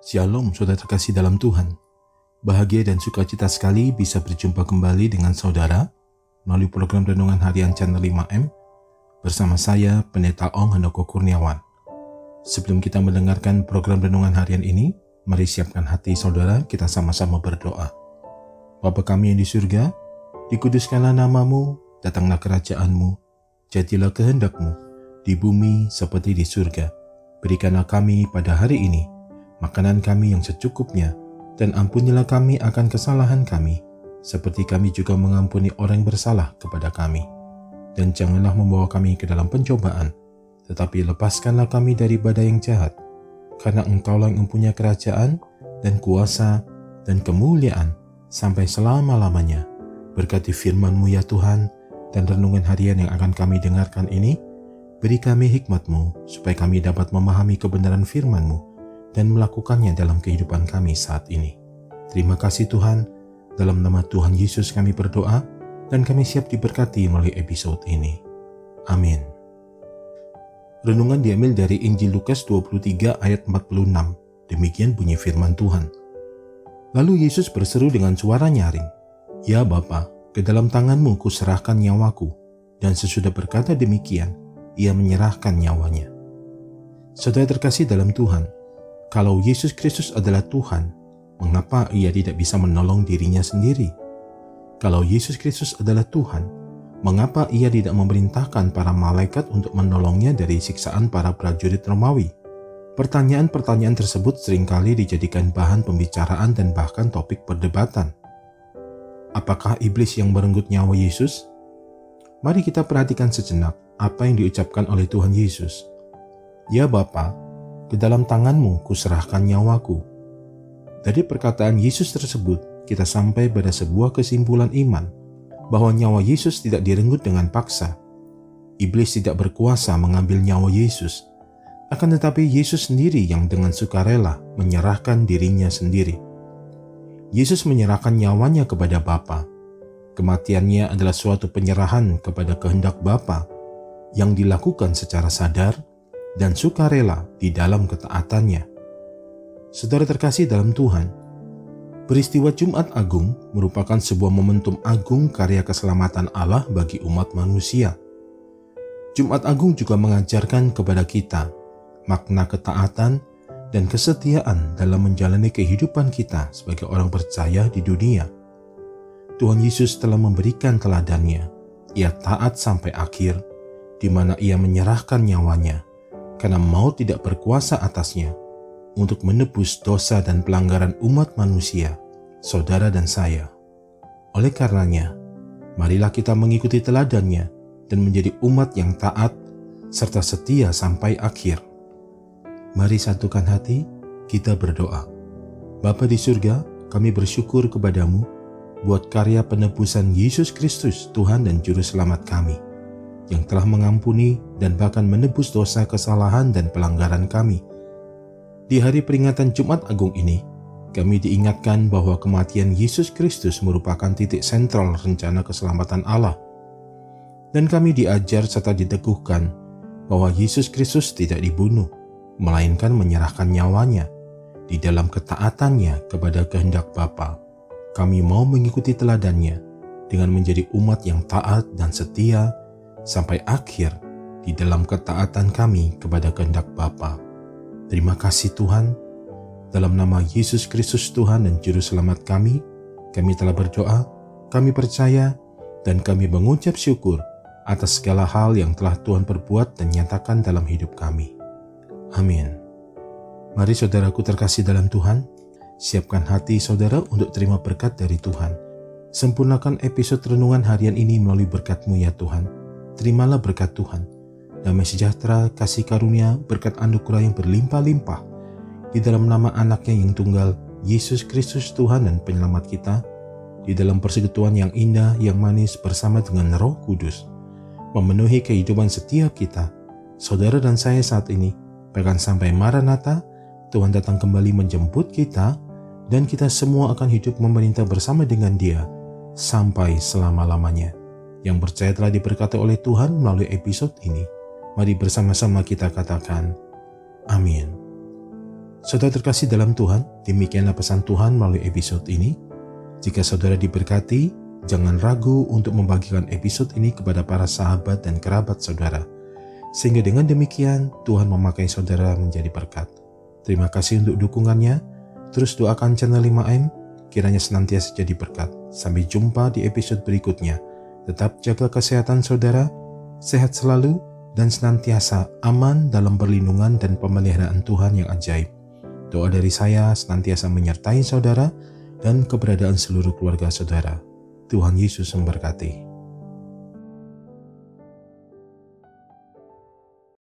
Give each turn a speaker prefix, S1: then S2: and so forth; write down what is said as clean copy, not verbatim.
S1: Shalom saudara terkasih dalam Tuhan. Bahagia dan sukacita sekali bisa berjumpa kembali dengan saudara melalui program Renungan Harian Channel 5M bersama saya Pendeta Ong Handoko Kurniawan. Sebelum kita mendengarkan program Renungan Harian ini, mari siapkan hati saudara, kita sama-sama berdoa. Bapa kami yang di surga, dikuduskanlah namamu, datanglah kerajaanmu, jadilah kehendakmu di bumi seperti di surga. Berikanlah kami pada hari ini makanan kami yang secukupnya, dan ampunilah kami akan kesalahan kami, seperti kami juga mengampuni orang yang bersalah kepada kami. Dan janganlah membawa kami ke dalam pencobaan, tetapi lepaskanlah kami dari badai yang jahat, karena Engkaulah yang mempunyai kerajaan, dan kuasa, dan kemuliaan, sampai selama-lamanya. Berkati firman-Mu ya Tuhan, dan renungan harian yang akan kami dengarkan ini, beri kami hikmat-Mu, supaya kami dapat memahami kebenaran firman-Mu, dan melakukannya dalam kehidupan kami saat ini. Terima kasih Tuhan, dalam nama Tuhan Yesus kami berdoa, dan kami siap diberkati melalui episode ini. Amin. Renungan diambil dari Injil Lukas 23 ayat 46. Demikian bunyi firman Tuhan. Lalu Yesus berseru dengan suara nyaring, "Ya Bapa, ke dalam tangan-Mu kuserahkan nyawaku." Dan sesudah berkata demikian, ia menyerahkan nyawanya. Saudara terkasih dalam Tuhan, kalau Yesus Kristus adalah Tuhan, mengapa ia tidak bisa menolong dirinya sendiri? Kalau Yesus Kristus adalah Tuhan, mengapa ia tidak memerintahkan para malaikat untuk menolongnya dari siksaan para prajurit Romawi? Pertanyaan-pertanyaan tersebut seringkali dijadikan bahan pembicaraan dan bahkan topik perdebatan. Apakah iblis yang merenggut nyawa Yesus? Mari kita perhatikan sejenak apa yang diucapkan oleh Tuhan Yesus. "Ya Bapa, ke dalam tangan-Mu kuserahkan nyawaku." Dari perkataan Yesus tersebut, kita sampai pada sebuah kesimpulan iman bahwa nyawa Yesus tidak direnggut dengan paksa. Iblis tidak berkuasa mengambil nyawa Yesus, akan tetapi Yesus sendiri yang dengan sukarela menyerahkan dirinya sendiri. Yesus menyerahkan nyawanya kepada Bapa. Kematiannya adalah suatu penyerahan kepada kehendak Bapa yang dilakukan secara sadar dan sukarela di dalam ketaatannya. Saudara terkasih dalam Tuhan, peristiwa Jumat Agung merupakan sebuah momentum agung karya keselamatan Allah bagi umat manusia. Jumat Agung juga mengajarkan kepada kita makna ketaatan dan kesetiaan dalam menjalani kehidupan kita sebagai orang percaya di dunia. Tuhan Yesus telah memberikan teladannya. Ia taat sampai akhir, di mana ia menyerahkan nyawanya karena maut tidak berkuasa atasnya untuk menebus dosa dan pelanggaran umat manusia, saudara dan saya. Oleh karenanya, marilah kita mengikuti teladannya dan menjadi umat yang taat serta setia sampai akhir. Mari satukan hati, kita berdoa. Bapa di surga, kami bersyukur kepadamu buat karya penebusan Yesus Kristus, Tuhan dan Juru Selamat kami, yang telah mengampuni dan bahkan menebus dosa, kesalahan, dan pelanggaran kami. Di hari peringatan Jumat Agung ini, kami diingatkan bahwa kematian Yesus Kristus merupakan titik sentral rencana keselamatan Allah. Dan kami diajar serta diteguhkan bahwa Yesus Kristus tidak dibunuh, melainkan menyerahkan nyawanya di dalam ketaatannya kepada kehendak Bapa. Kami mau mengikuti teladannya dengan menjadi umat yang taat dan setia sampai akhir di dalam ketaatan kami kepada kehendak Bapa. Terima kasih Tuhan, dalam nama Yesus Kristus Tuhan dan Juru Selamat kami telah berdoa, kami percaya, dan kami mengucap syukur atas segala hal yang telah Tuhan perbuat dan nyatakan dalam hidup kami. Amin. Mari saudaraku terkasih dalam Tuhan, siapkan hati saudara untuk terima berkat dari Tuhan. Sempurnakan episode renungan harian ini melalui berkat-Mu ya Tuhan. Terimalah berkat Tuhan, damai sejahtera, kasih karunia, berkat anugerah yang berlimpah-limpah di dalam nama anaknya yang tunggal, Yesus Kristus Tuhan dan Penyelamat kita, di dalam persekutuan yang indah, yang manis bersama dengan Roh Kudus, memenuhi kehidupan setiap kita, saudara dan saya saat ini, bahkan sampai Maranatha, Tuhan datang kembali menjemput kita, dan kita semua akan hidup memerintah bersama dengan Dia sampai selama-lamanya. Yang percaya telah diberkati oleh Tuhan melalui episode ini. Mari bersama-sama kita katakan, amin. Saudara terkasih dalam Tuhan, demikianlah pesan Tuhan melalui episode ini. Jika saudara diberkati, jangan ragu untuk membagikan episode ini kepada para sahabat dan kerabat saudara. Sehingga dengan demikian, Tuhan memakai saudara menjadi berkat. Terima kasih untuk dukungannya. Terus doakan channel 5M, kiranya senantiasa jadi berkat. Sampai jumpa di episode berikutnya. Tetap jaga kesehatan saudara, sehat selalu, dan senantiasa aman dalam perlindungan dan pemeliharaan Tuhan yang ajaib. Doa dari saya senantiasa menyertai saudara dan keberadaan seluruh keluarga saudara. Tuhan Yesus memberkati.